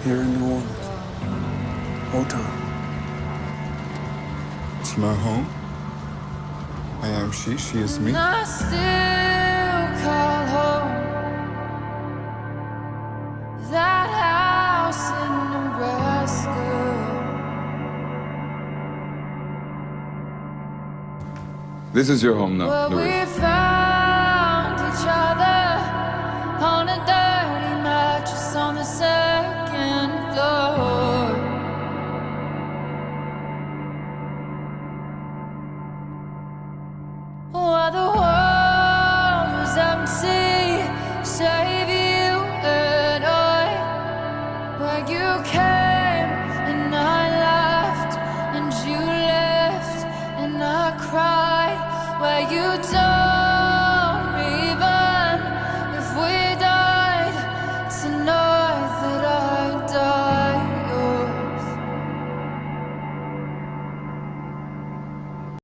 here in New Orleans. Whole time. It's my home. I am she is me. I still call home that house in Nebraska. This is your home now, Where we Louis. found